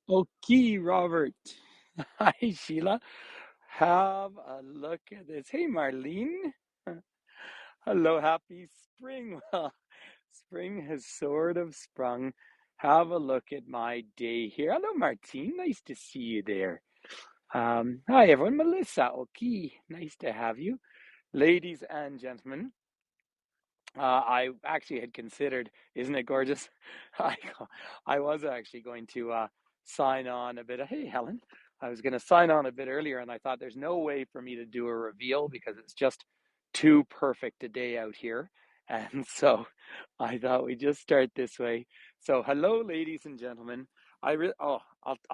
Okay, Robert. Hi, Sheila. Have a look at this. Hey, Marlene. Hello, happy spring. Well, spring has sort of sprung. Have a look at my day here. Hello, Martine. Nice to see you there. Hi, everyone. Melissa. Okay, nice to have you. Ladies and gentlemen, I actually had considered, isn't it gorgeous? I, I was actually going to sign on a bit. Hey, Helen. I was going to sign on a bit earlier, and I thought there's no way for me to do a reveal because it's just too perfect a day out here. And so I thought we'd just start this way. So, hello, ladies and gentlemen. I'll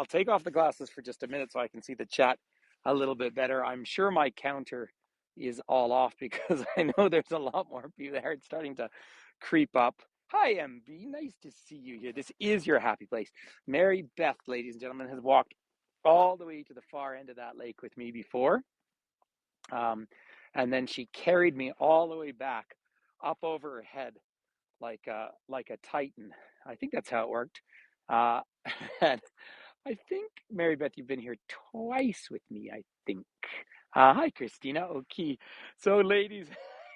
take off the glasses for just a minute so I can see the chat a little bit better. I'm sure my counter is all off because I know there's a lot more people there. It's starting to creep up. Hi, MB. Nice to see you here. This is your happy place. Mary Beth, ladies and gentlemen, has walked all the way to the far end of that lake with me before. Um, and then she carried me all the way back up over her head like a titan. I think that's how it worked. Uh, and I think, Mary Beth, you've been here twice with me, I think. Hi, Christina. Okay. So, ladies,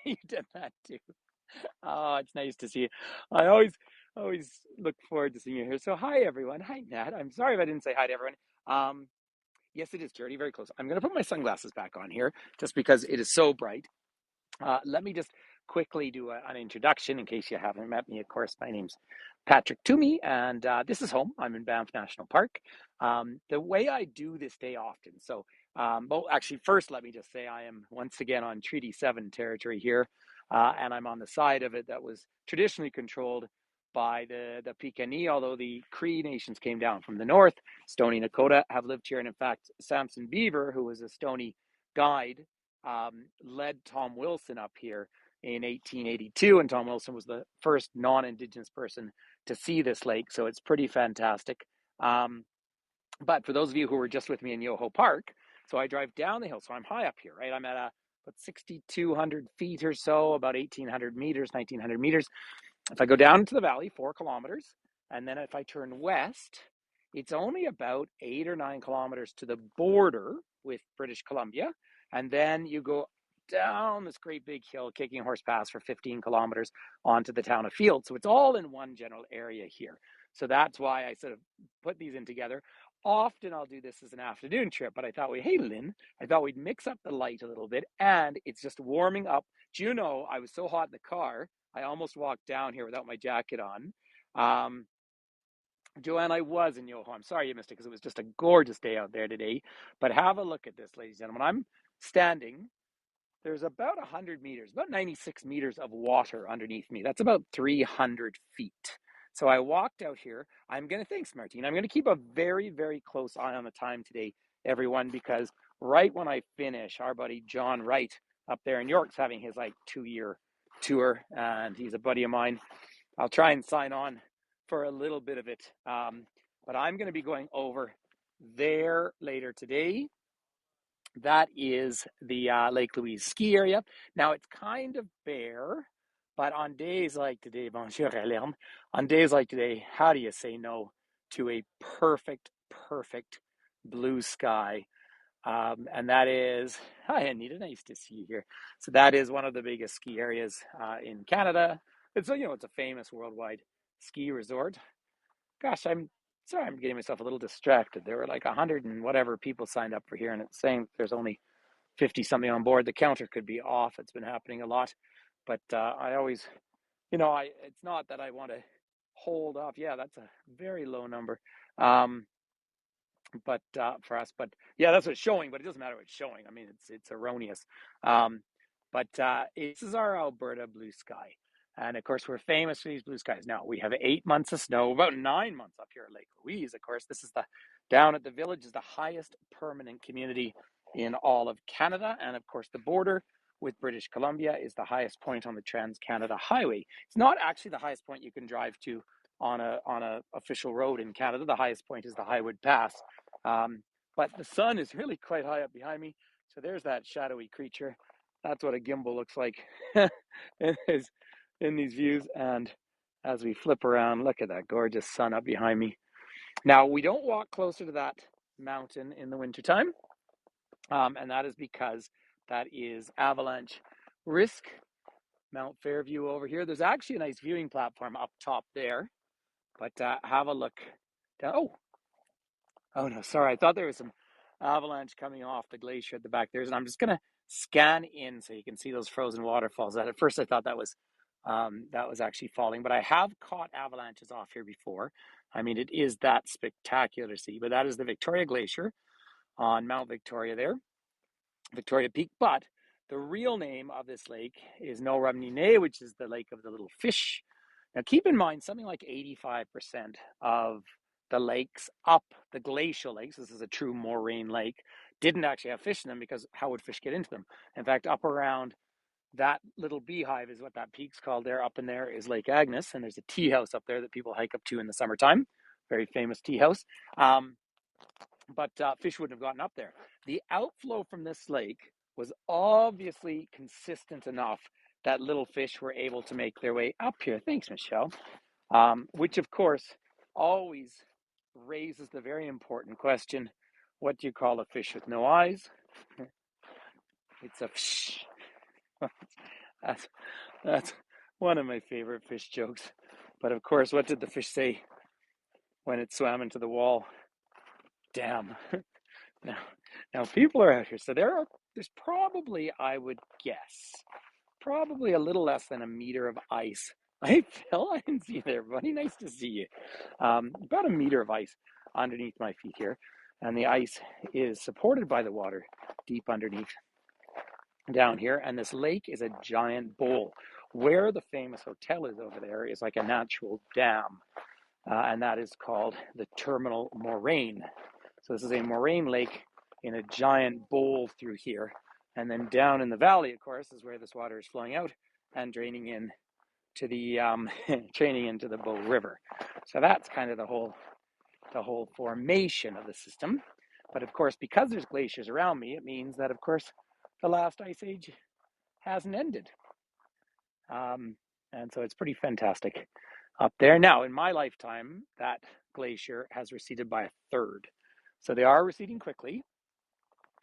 you did that too. Oh, it's nice to see you. I always look forward to seeing you here. So, hi, everyone. Hi, Nat. I'm sorry if I didn't say hi to everyone. Um, yes, it is, Jordy. Very close. I'm going to put my sunglasses back on here just because it is so bright. Let me just quickly do an introduction in case you haven't met me. Of course, my name's Patrick Toomey, and this is home. I'm in Banff National Park. The way I do this day often, well, actually, first, let me just say I am once again on Treaty 7 territory here, and I'm on the side of it that was traditionally controlled by the Piikani, although the Cree nations came down from the north. Stoney Nakoda have lived here, and in fact, Samson Beaver, who was a Stoney guide, led Tom Wilson up here in 1882, and Tom Wilson was the first non-Indigenous person to see this lake, so it's pretty fantastic. But for those of you who were just with me in Yoho Park, so I drive down the hill, so I'm high up here, right? I'm at about 6,200 feet or so, about 1,800 meters, 1,900 meters. If I go down into the valley, 4 kilometers, and then if I turn west, it's only about 8 or 9 kilometers to the border with British Columbia. And then you go down this great big hill, Kicking Horse Pass, for 15 kilometers onto the town of Field. So it's all in one general area here. So that's why I sort of put these in together. Often I'll do this as an afternoon trip, but I thought, hey, Lynn, I thought we'd mix up the light a little bit, and it's just warming up. Do you know, I was so hot in the car, I almost walked down here without my jacket on. Um, Joanne, I was in Yoho. I'm sorry you missed it because it was just a gorgeous day out there today. But have a look at this, ladies and gentlemen. I'm standing. There's about 100 meters, about 96 meters of water underneath me. That's about 300 feet. So I walked out here. Thanks, Martine. I'm going to keep a very, very close eye on the time today, everyone, because right when I finish, our buddy John Wright up there in York's having his like 2 year tour, and he's a buddy of mine. I'll try and sign on for a little bit of it. But I'm going to be going over there later today. That is the Lake Louise ski area. Now it's kind of bare, but on days like today, bonjour Hélène, on days like today, how do you say no to a perfect, perfect blue sky? And that is, hi Anita, nice to see you here. So that is one of the biggest ski areas in Canada. It's a famous worldwide ski resort. Gosh, I'm sorry, I'm getting myself a little distracted. There were like 100 and whatever people signed up for here, and it's saying there's only 50 something on board. The counter could be off. It's been happening a lot, but I always, it's not that I want to hold off. Yeah, that's a very low number. But for us, but yeah, that's what it's showing. But it doesn't matter what it's showing. I mean, it's erroneous. Um, but this is our Alberta blue sky, and of course, we're famous for these blue skies. Now we have 8 months of snow, about 9 months up here at Lake Louise. Of course, this is the down at the village is the highest permanent community in all of Canada, and of course, the border with British Columbia is the highest point on the Trans Canada Highway. It's not actually the highest point you can drive to on a official road in Canada. The highest point is the Highwood Pass. Um, but the sun is really quite high up behind me. So there's that shadowy creature. That's what a gimbal looks like in these views. And as we flip around, look at that gorgeous sun up behind me. Now, we don't walk closer to that mountain in the wintertime, and that is because that is avalanche risk. Mount Fairview over here. There's actually a nice viewing platform up top there, but have a look down. Oh no, sorry. I thought there was some avalanche coming off the glacier at the back there, and I'm just gonna scan in so you can see those frozen waterfalls. At first, I thought that was actually falling, but I have caught avalanches off here before. I mean, it is that spectacular to see. But that is the Victoria Glacier on Mount Victoria there, Victoria Peak. But the real name of this lake is No Rumnine, which is the lake of the little fish. Now, keep in mind, something like 85% of the lakes up the glacial lakes, this is a true moraine lake, didn't actually have fish in them because how would fish get into them? In fact, up around that little beehive is what that peak's called there. Up in there is Lake Agnes, and there's a tea house up there that people hike up to in the summertime. Very famous tea house. But fish wouldn't have gotten up there. The outflow from this lake was obviously consistent enough that little fish were able to make their way up here. Thanks, Michelle. Which, of course, always raises the very important question, what do you call a fish with no eyes? It's a fish. That's one of my favorite fish jokes. But, of course, what did the fish say when it swam into the wall? Damn. Now people are out here. So there's probably, I would guess, probably a little less than a meter of ice. Hey, Phil, I didn't see you there, buddy. Nice to see you. About a meter of ice underneath my feet here. And the ice is supported by the water deep underneath down here. And this lake is a giant bowl. Where the famous hotel is over there is like a natural dam. And that is called the Terminal Moraine. So this is a moraine lake in a giant bowl through here. And then down in the valley, of course, is where this water is flowing out and draining in to the draining into the Bow River. So that's kind of the whole formation of the system. But of course, because there's glaciers around me, it means that, of course, the last ice age hasn't ended. And so it's pretty fantastic up there. Now, in my lifetime, that glacier has receded by a third. So they are receding quickly.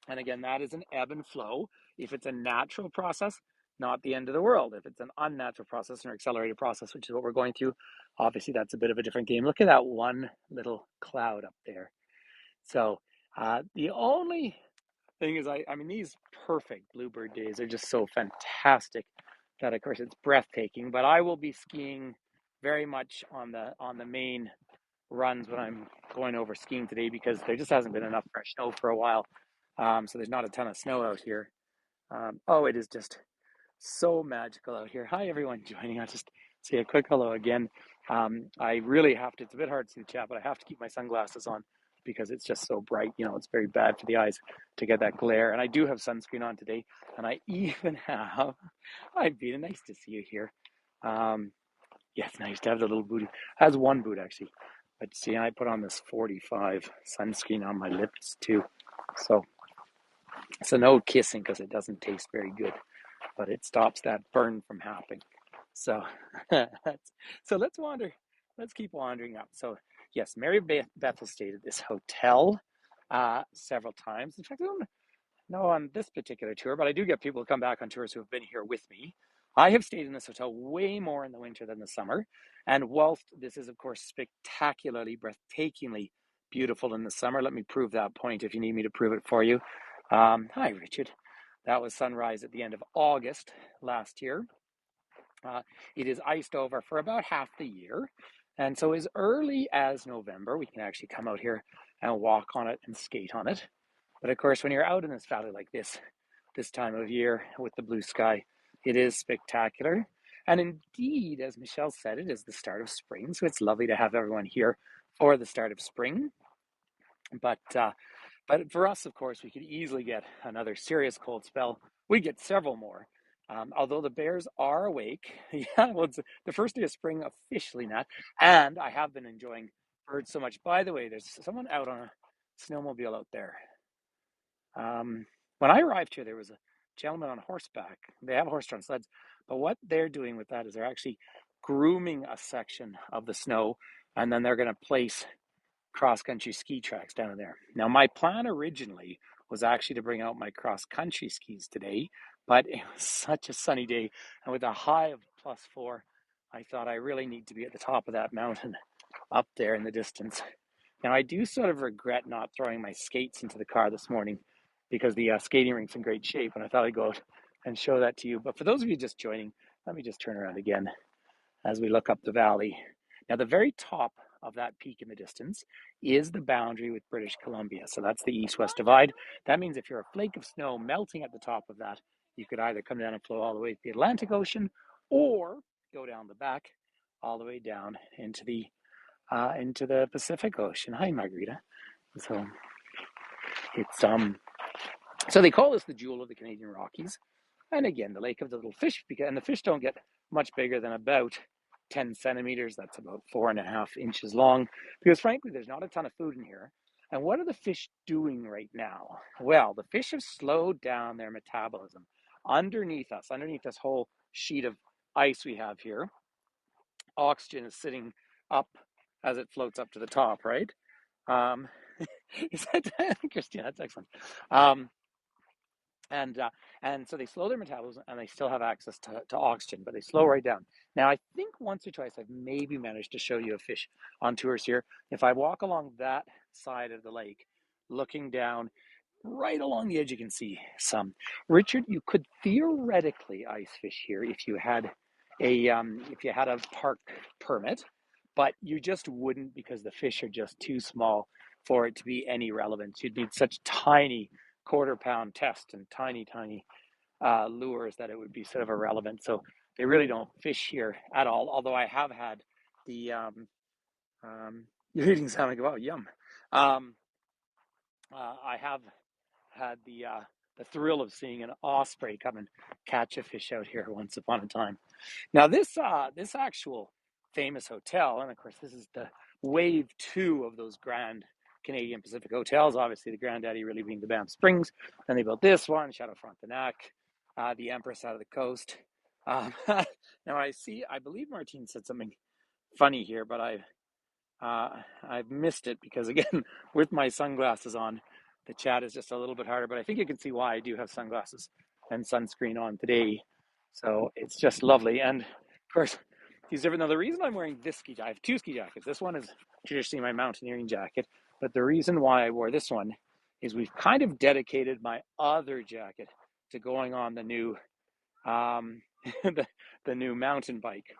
And again, that is an ebb and flow. If it's a natural process, not the end of the world. If it's an unnatural process or accelerated process, which is what we're going through, obviously that's a bit of a different game. Look at that one little cloud up there. So the only thing is, I mean, these perfect bluebird days are just so fantastic that, of course, it's breathtaking. But I will be skiing very much on the main runs when I'm going over skiing today because there just hasn't been enough fresh snow for a while. So there's not a ton of snow out here. It is just so magical out here. Hi, everyone joining. I'll just say a quick hello again. I really have to, it's a bit hard to see the chat, but I have to keep my sunglasses on because it's just so bright. You know, it's very bad for the eyes to get that glare. And I do have sunscreen on today. And I even have, hi, Bina, nice to see you here. Yeah, it's nice to have the little boot. It has one boot, actually. But see, I put on this 45 sunscreen on my lips, too. So no kissing because it doesn't taste very good, but it stops that burn from happening. So so let's keep wandering up. So yes, Mary Beth has stayed at this hotel several times. In fact, I don't know on this particular tour, but I do get people who come back on tours who have been here with me. I have stayed in this hotel way more in the winter than the summer, and whilst this is of course spectacularly, breathtakingly beautiful in the summer, let me prove that point if you need me to prove it for you. Hi, Richard. That was sunrise at the end of August last year. It is iced over for about half the year. And so as early as November, we can actually come out here and walk on it and skate on it. But of course, when you're out in this valley like this time of year with the blue sky, it is spectacular. And indeed, as Michelle said, it is the start of spring. So it's lovely to have everyone here for the start of spring. But for us, of course, we could easily get another serious cold spell. We get several more. Although the bears are awake. Yeah, well, it's the first day of spring officially, Nat. And I have been enjoying birds so much. By the way, there's someone out on a snowmobile out there. When I arrived here, there was a gentleman on horseback. They have horse-drawn sleds. But what they're doing with that is they're actually grooming a section of the snow. And then they're going to place cross-country ski tracks down there. Now, my plan originally was actually to bring out my cross-country skis today, but it was such a sunny day, and with a high of +4, I thought I really need to be at the top of that mountain up there in the distance. Now, I do sort of regret not throwing my skates into the car this morning because the skating rink's in great shape, and I thought I'd go out and show that to you. But for those of you just joining, let me just turn around again as we look up the valley. Now, the very top of that peak in the distance is the boundary with British Columbia. So that's the east-west divide. That means if you're a flake of snow melting at the top of that, you could either come down and flow all the way to the Atlantic Ocean or go down the back all the way down into the Pacific Ocean. Hi, Margarita. So it's so they call this the jewel of the Canadian Rockies. And again, the lake of the little fish, and the fish don't get much bigger than about 10 centimeters. That's about 4.5 inches long, because frankly, there's not a ton of food in here. And what are the fish doing right now? Well, the fish have slowed down their metabolism underneath us, underneath this whole sheet of ice we have here. Oxygen is sitting up as it floats up to the top, right? Is that Christina? That's excellent. And so they slow their metabolism, and they still have access to oxygen, but they slow right down. Now, I think once or twice I've maybe managed to show you a fish on tours here. If I walk along that side of the lake, looking down, right along the edge, you can see some. Richard, you could theoretically ice fish here if you had a park permit, but you just wouldn't, because the fish are just too small for it to be any relevance. You'd need such tiny quarter-pound test and tiny lures that it would be sort of irrelevant. So they really don't fish here at all. Although I have had the you're eating salmon. Wow, yum. I have had the thrill of seeing an osprey come and catch a fish out here once upon a time. Now this actual famous hotel, and of course this is the wave 2 of those grand Canadian Pacific hotels. Obviously the granddaddy really being the Banff Springs. Then they built this one, Chateau Frontenac, the Empress out of the coast. Now I believe Martine said something funny here, but I've missed it because, again, with my sunglasses on, the chat is just a little bit harder, but I think you can see why I do have sunglasses and sunscreen on today. So it's just lovely. And of course, these different. Now, the reason I'm wearing this ski jacket, I have 2 ski jackets. This one is traditionally my mountaineering jacket, but the reason why I wore this one is we've kind of dedicated my other jacket to going on the new the new mountain bike.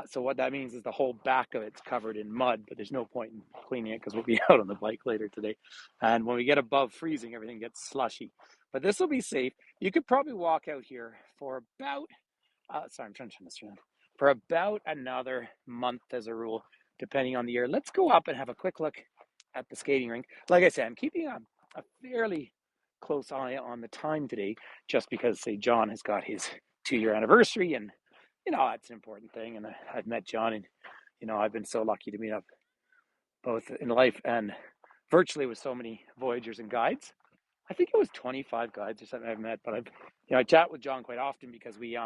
So what that means is the whole back of it's covered in mud, but there's no point in cleaning it because we'll be out on the bike later today. And when we get above freezing, everything gets slushy. But this will be safe. You could probably walk out here for about, sorry, I'm trying to turn this around, for about another month as a rule, depending on the year. Let's go up and have a quick look at the skating rink. Like I said, I'm keeping a fairly close eye on the time today, just because, say, John has got his 2-year anniversary, and that's an important thing. And I've met John, and I've been so lucky to meet up both in life and virtually with so many Voyagers and guides. I think it was 25 guides or something I've met, but I chat with John quite often because we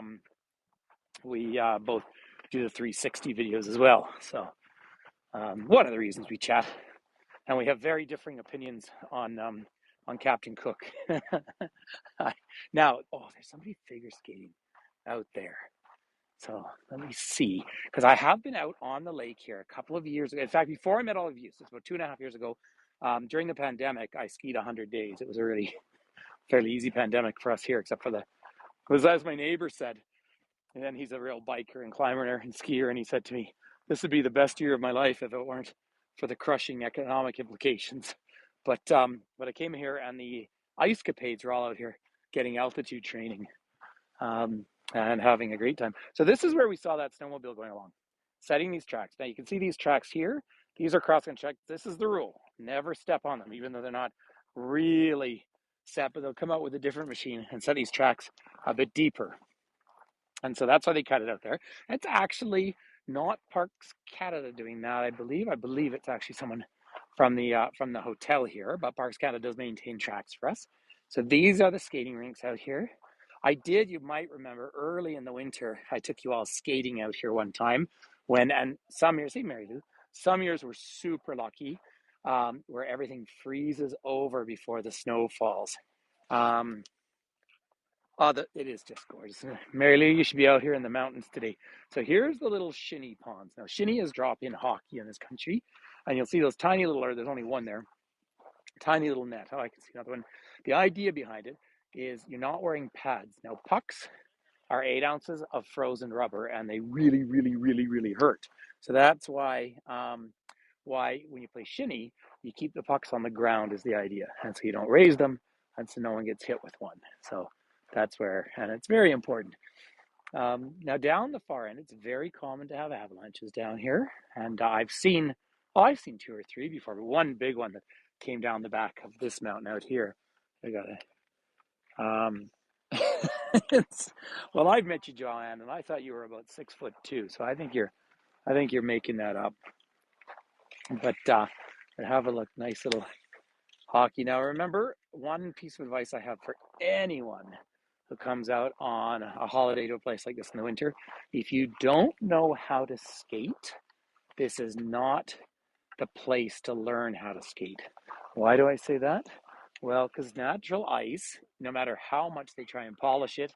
both do the 360 videos as well. So one of the reasons we chat, and we have very differing opinions on Captain Cook. Now, there's somebody figure skating out there. So let me see, because I have been out on the lake here a couple of years ago. In fact, before I met all of you, so it's about 2.5 years ago, during the pandemic, I skied 100 days. It was a really fairly easy pandemic for us here, except for as my neighbor said, and then he's a real biker and climber and skier, and he said to me, this would be the best year of my life if it weren't for the crushing economic implications. But I came here, and the ice capades are all out here getting altitude training. And having a great time. So this is where we saw that snowmobile going along, setting these tracks. Now you can see these tracks here. These are cross-country tracks. This is the rule. Never step on them, even though they're not really set, but they'll come out with a different machine and set these tracks a bit deeper. And so that's why they cut it out there. It's actually not Parks Canada doing that, I believe. I believe it's actually someone from the hotel here, but Parks Canada does maintain tracks for us. So these are the skating rinks out here. You might remember, early in the winter, I took you all skating out here one time and some years, hey Mary Lou, some years were super lucky. where everything freezes over before the snow falls. Um, it is just gorgeous. Mary Lou, you should be out here in the mountains today. So here's the little shinny ponds. Now, shinny is drop-in hockey in this country. And you'll see those tiny little, or there's only one there, tiny little net. Oh, I can see another one. The idea behind it is you're not wearing pads. Now, pucks are 8 ounces of frozen rubber, and they really, really, really, really hurt. So that's why when you play shinny, you keep the pucks on the ground is the idea, and so you don't raise them, and so no one gets hit with one. So that's where, and it's very important. Now down the far end, it's very common to have avalanches down here, and I've seen 2 or 3 before, but one big one that came down the back of this mountain out here. I got it. Well, I've met you, Joanne, and I thought you were about 6'2", so I think you're making that up. But have a look, nice little hockey. Now, remember, one piece of advice I have for anyone who comes out on a holiday to a place like this in the winter: if you don't know how to skate, this is not the place to learn how to skate. Why do I say that? Well, because natural ice, no matter how much they try and polish it,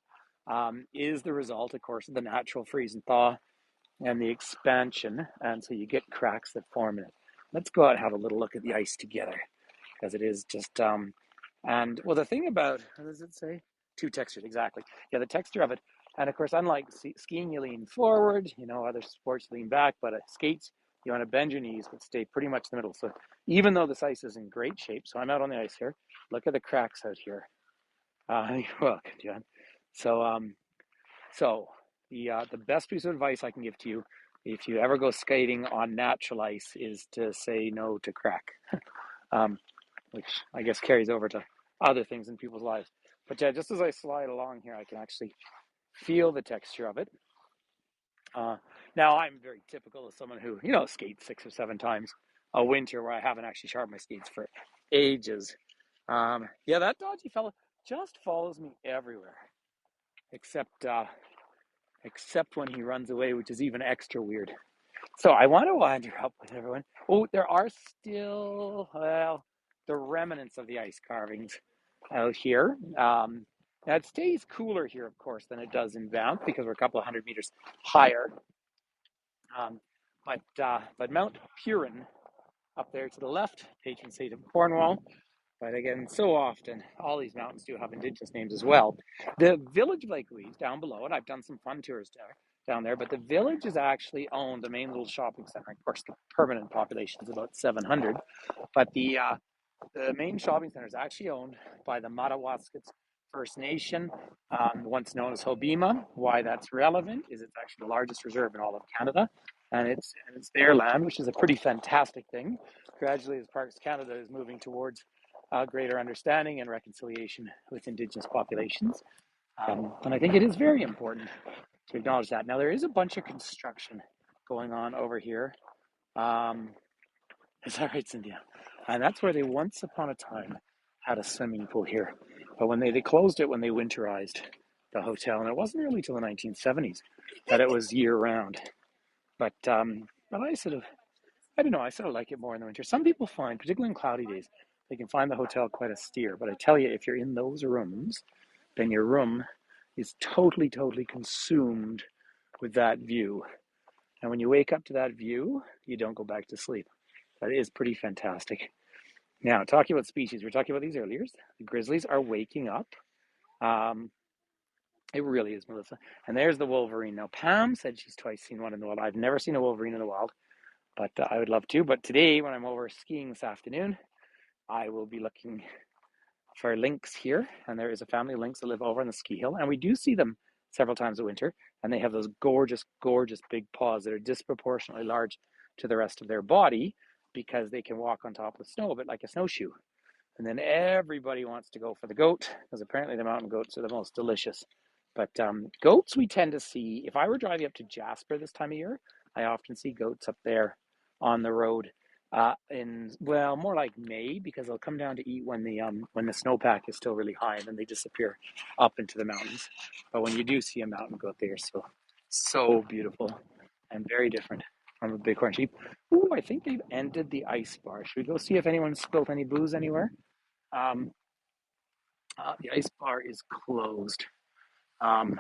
is the result, of course, of the natural freeze and thaw and the expansion, and so you get cracks that form in it. Let's go out and have a little look at the ice together, because it is just, and well, the thing about, what does it say? Too textured, exactly. Yeah, the texture of it, and of course, unlike skiing, you lean forward, other sports lean back, but skates, you want to bend your knees, but stay pretty much in the middle. So even though this ice is in great shape, so I'm out on the ice here, look at the cracks out here. You're welcome, John. So the best piece of advice I can give to you, if you ever go skating on natural ice, is to say no to crack, which I guess carries over to other things in people's lives. But yeah, just as I slide along here, I can actually feel the texture of it. Now, I'm very typical of someone who, skates 6 or 7 times a winter, where I haven't actually sharpened my skates for ages. Yeah, that dodgy fella just follows me everywhere, except when he runs away, which is even extra weird. So I want to wander up with everyone. Oh, there are still, the remnants of the ice carvings out here. Now it stays cooler here, of course, than it does in Banff, because we're a couple of 100 meters higher. But Mount Huron up there to the left, patron saint of Cornwall. But again, so often, all these mountains do have indigenous names as well. The village of Lake Louise down below, and I've done some fun tours down there, but the village is actually owned, the main little shopping center. Of course, the permanent population is about 700, but the main shopping center is actually owned by the Madawaskets First Nation, once known as Hobima. Why that's relevant is it's actually the largest reserve in all of Canada, and it's their land, which is a pretty fantastic thing. Gradually, as Parks Canada is moving towards greater understanding and reconciliation with Indigenous populations, and I think it is very important to acknowledge that. Now, there is a bunch of construction going on over here. Is that right, Cynthia? And that's where they once upon a time had a swimming pool here. But when they closed it when they winterized the hotel, and it wasn't really till the 1970s that it was year round. But I don't know, I sort of like it more in the winter. Some people find, particularly in cloudy days, they can find the hotel quite austere. But I tell you, if you're in those rooms, then your room is totally, totally consumed with that view. And when you wake up to that view, you don't go back to sleep. That is pretty fantastic. Now, talking about species, we were talking about these earlier. The grizzlies are waking up. It really is, Melissa. And there's the wolverine. Now, Pam said she's twice seen one in the wild. I've never seen a wolverine in the wild, but I would love to. But today, when I'm over skiing this afternoon, I will be looking for lynx here. And there is a family of lynx that live over on the ski hill. And we do see them several times a winter. And they have those gorgeous, gorgeous big paws that are disproportionately large to the rest of their body, because they can walk on top of the snow a bit like a snowshoe. And then everybody wants to go for the goat, because apparently the mountain goats are the most delicious. But goats we tend to see, if I were driving up to Jasper this time of year, I often see goats up there on the road more like May, because they'll come down to eat when the snowpack is still really high, and then they disappear up into the mountains. But when you do see a mountain goat, they are so beautiful and very different. from a bighorn sheep. Ooh, I think they've ended the ice bar. Should we go see if anyone spilled any booze anywhere? Um, the ice bar is closed. Um,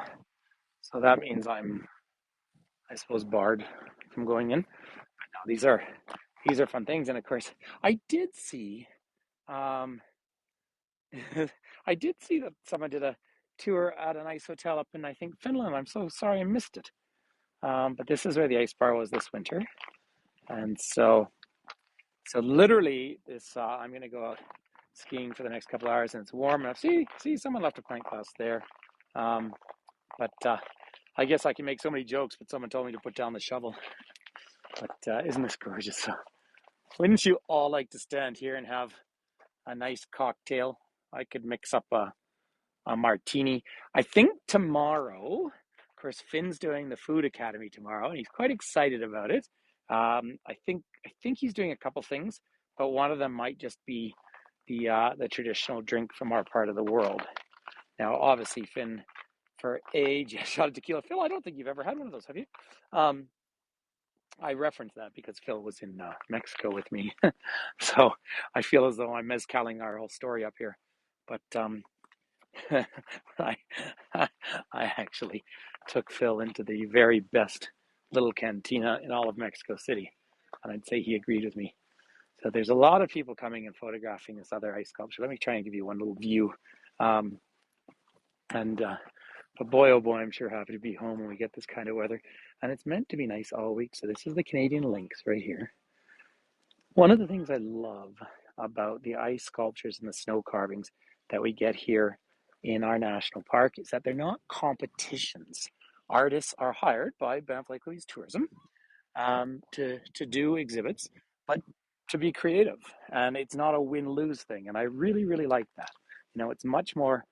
so that means I suppose, barred from going in. Now, these are fun things, and of course, I did see, um, I did see that someone did a tour at a nice hotel up in, I think, Finland. I'm so sorry I missed it. But this is where the ice bar was this winter, and so literally this I'm going to go out skiing for the next couple of hours, and it's warm enough. See, someone left a pint glass there. Um, but I guess I can make so many jokes, but someone told me to put down the shovel. But isn't this gorgeous? So, wouldn't you all like to stand here and have a nice cocktail? I could mix up a martini. I think tomorrow, of course, Finn's doing the food academy tomorrow, and he's quite excited about it. I think he's doing a couple things, but one of them might just be the traditional drink from our part of the world. Now, obviously, Finn, for age, a shot of tequila. Phil, I don't think you've ever had one of those, have you? I reference that because Phil was in Mexico with me, so I feel as though I'm mezcaling our whole story up here. But I, I actually took Phil into the very best little cantina in all of Mexico City, and I'd say he agreed with me. So there's a lot of people coming and photographing this other ice sculpture. Let me try and give you one little view. Um, and But boy, oh boy, I'm sure happy to be home when we get this kind of weather. And it's meant to be nice all week. So this is the Canadian Lynx right here. One of the things I love about the ice sculptures and the snow carvings that we get here in our national park is that they're not competitions. Artists are hired by Banff Lake Louise Tourism to do exhibits, but to be creative. And it's not a win-lose thing. And I really, really like that. It's much more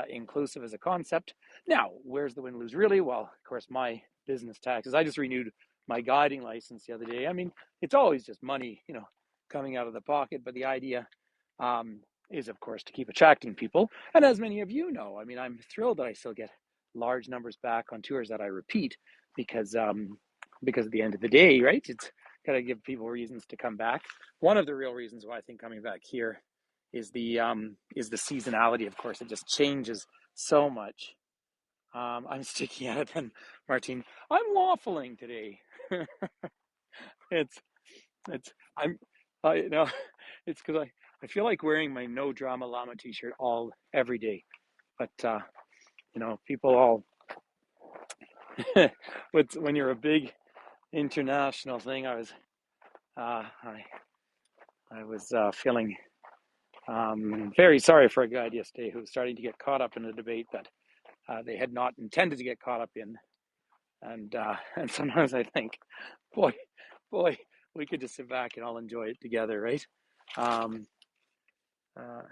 inclusive as a concept. Now, where's the win lose really? Well, of course, my business taxes. I just renewed my guiding license the other day. I mean, it's always just money, coming out of the pocket. But the idea is, of course, to keep attracting people. And as many of you know, I mean, I'm thrilled that I still get large numbers back on tours that I repeat because at the end of the day, right? It's got to give people reasons to come back. One of the real reasons why I think coming back here is the seasonality. Of course, it just changes so much. I'm sticking at it, then, Martine. I'm waffling today. it's it's I'm it's because I feel like wearing my no drama llama t-shirt every day, but people all when you're a big international thing. I was feeling very sorry for a guy yesterday who was starting to get caught up in a debate that they had not intended to get caught up in, and sometimes I think, boy, we could just sit back and all enjoy it together, right? Um, uh,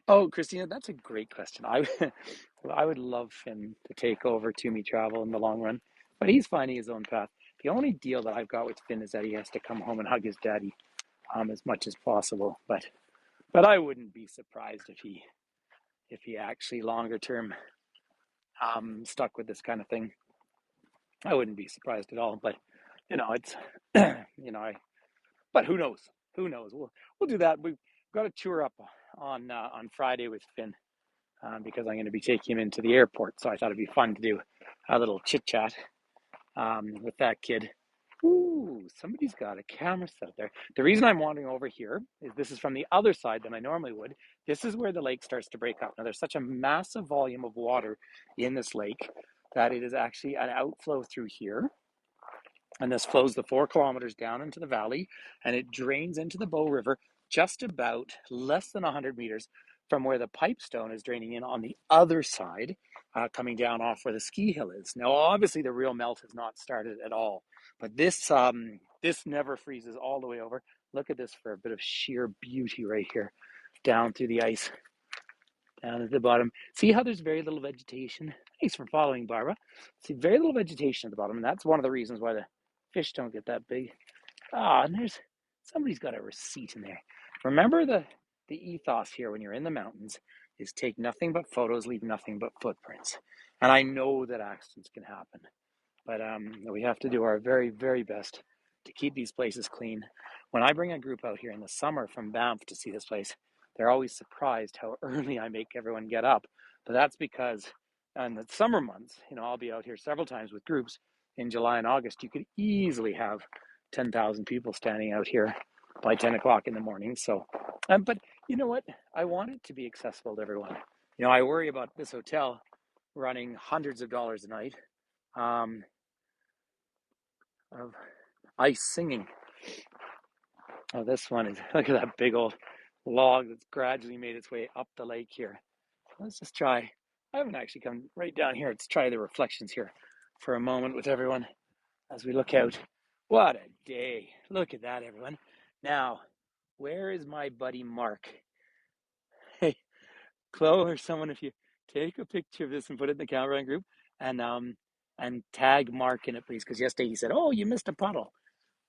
oh, Christina, that's a great question. I would love him to take over To Me Travel in the long run, but he's finding his own path. The only deal that I've got with Finn is that he has to come home and hug his daddy as much as possible. But I wouldn't be surprised if he actually longer term stuck with this kind of thing. I wouldn't be surprised at all. But it's but who knows? Who knows? We'll do that. We've got a tour up on Friday with Finn because I'm going to be taking him into the airport. So I thought it'd be fun to do a little chit chat with that kid. Ooh, somebody's got a camera set there. The reason I'm wandering over here is this is from the other side than I normally would. This is where the lake starts to break up. Now, there's such a massive volume of water in this lake that it is actually an outflow through here. And this flows the 4 kilometers down into the valley, and it drains into the Bow River just about less than 100 meters from where the pipestone is draining in on the other side, coming down off where the ski hill is. Now, obviously, the real melt has not started at all, but this never freezes all the way over. Look at this for a bit of sheer beauty right here, down through the ice, down at the bottom. See how there's very little vegetation? Thanks for following, Barbara. See, very little vegetation at the bottom, and that's one of the reasons why the fish don't get that big. And somebody's got a receipt in there. Remember the ethos here when you're in the mountains is take nothing but photos, leave nothing but footprints. And I know that accidents can happen. but we have to do our very, very best to keep these places clean. When I bring a group out here in the summer from Banff to see this place, they're always surprised how early I make everyone get up. But that's because in the summer months, I'll be out here several times with groups in July and August. You could easily have 10,000 people standing out here by 10 o'clock in the morning. So, but you know what? I want it to be accessible to everyone. I worry about this hotel running hundreds of dollars a night of ice singing. Oh, this one is, look at that big old log that's gradually made its way up the lake here. Let's just try. I haven't actually come right down here. Let's try the reflections here for a moment with everyone as we look out. What a day. Look at that, everyone. Now, where is my buddy Mark? Hey, Chloe or someone, if you take a picture of this and put it in the camera group and tag Mark in it, please, because yesterday he said, "Oh, you missed a puddle."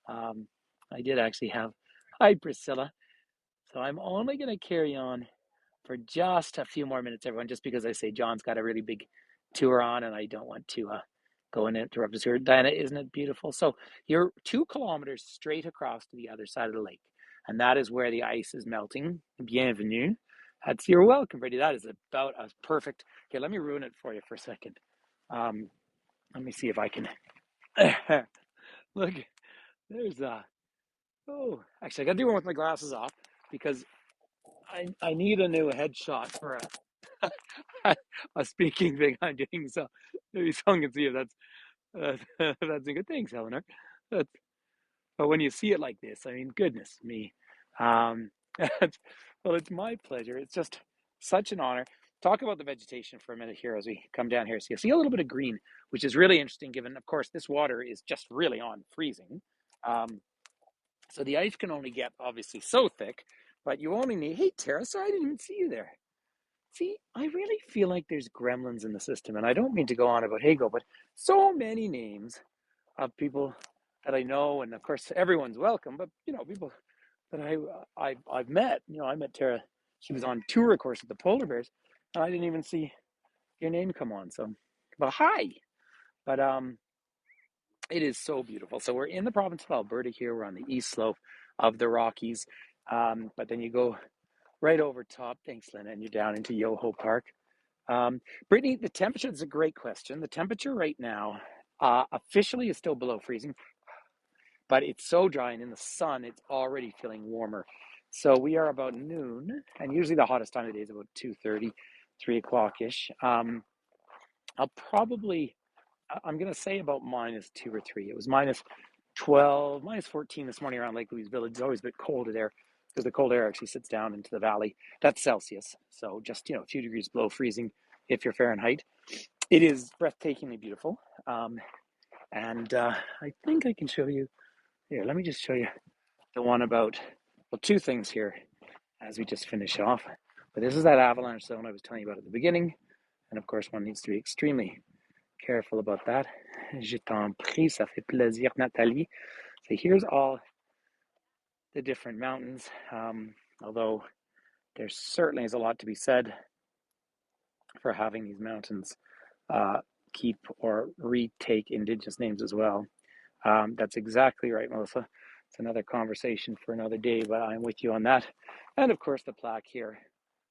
I did actually have. Hi, Priscilla. So I'm only going to carry on for just a few more minutes, everyone, just because I say John's got a really big tour on and I don't want to go and interrupt us here. Diana, isn't it beautiful? So you're 2 kilometers straight across to the other side of the lake, and that is where the ice is melting. Bienvenue. You're welcome, Brady. That is about as perfect. Okay, let me ruin it for you for a second. Let me see if I can. Look, there's oh, actually, I got to do one with my glasses off because I need a new headshot for a speaking thing I'm doing. So maybe someone can see if that's a good thing, Eleanor. But when you see it like this, I mean, goodness me. Um, well, it's my pleasure. It's just such an honor. Talk about the vegetation for a minute here as we come down here. So you see a little bit of green, which is really interesting given, of course, this water is just really on freezing. So the ice can only get obviously so thick, but you only need, hey, Tara, sorry, I didn't even see you there. See, I really feel like there's gremlins in the system, and I don't mean to go on about Hago, but so many names of people that I know, and of course everyone's welcome. But people that I've met. I met Tara. She was on tour, of course, at the Polar Bears, and I didn't even see your name come on. So, but hi. But it is so beautiful. So we're in the province of Alberta here. We're on the east slope of the Rockies, but then you go right over top. Thanks, Lynn, and you're down into Yoho Park. Brittany, the temperature is a great question. The temperature right now officially is still below freezing, but it's so dry and in the sun, it's already feeling warmer. So we are about noon, and usually the hottest time of the day is about 2:30, 3 o'clock-ish. I'm going to say about -2 or 3. It was -12, -14 this morning around Lake Louise Village. It's always a bit cold there because the cold air actually sits down into the valley. That's Celsius, so just a few degrees below freezing if you're Fahrenheit. It is breathtakingly beautiful, and I think I can show you here. Let me just show you the one about, well, 2 things here as we just finish off. But this is that avalanche zone I was telling you about at the beginning, and of course one needs to be extremely careful about that. Je t'en prie, ça fait plaisir, Nathalie. So here's all the different mountains, although there certainly is a lot to be said for having these mountains keep or retake Indigenous names as well. That's exactly right, Melissa. It's another conversation for another day, but I'm with you on that. And of course, the plaque here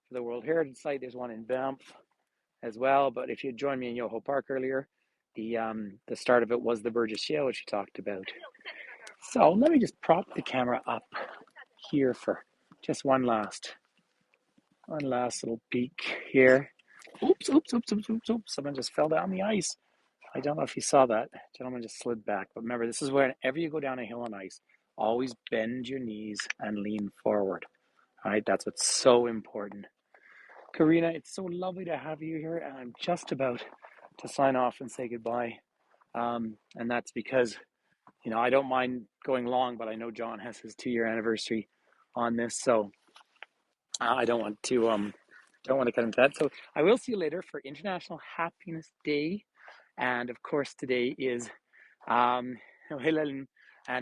for the World Heritage Site. There's one in Banff as well. But if you joined me in Yoho Park earlier, the start of it was the Burgess Shale, which you talked about. So let me just prop the camera up here for just one last little peek here. Oops. Someone just fell down the ice. I don't know if you saw that. Gentleman just slid back. But remember, this is whenever you go down a hill on ice, always bend your knees and lean forward. All right, that's what's so important. Karina, it's so lovely to have you here. And I'm just about to sign off and say goodbye. And that's because, I don't mind going long, but I know John has his 2-year anniversary on this. So I don't want to cut into that. So I will see you later for International Happiness Day. And of course, today is, and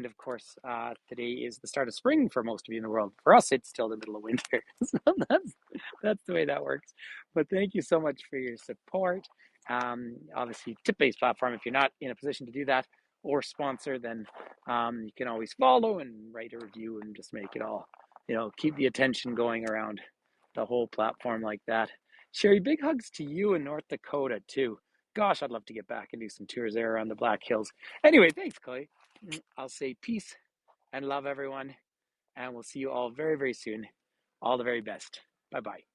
of course, today is the start of spring for most of you in the world. For us, it's still the middle of winter. So that's the way that works. But thank you so much for your support. Obviously, tip-based platform. If you're not in a position to do that or sponsor, then you can always follow and write a review and just make it all, keep the attention going around the whole platform like that. Sherry, big hugs to you in North Dakota too. Gosh, I'd love to get back and do some tours there around the Black Hills. Anyway, thanks, Clay. I'll say peace and love everyone, and we'll see you all very, very soon. All the very best. Bye bye.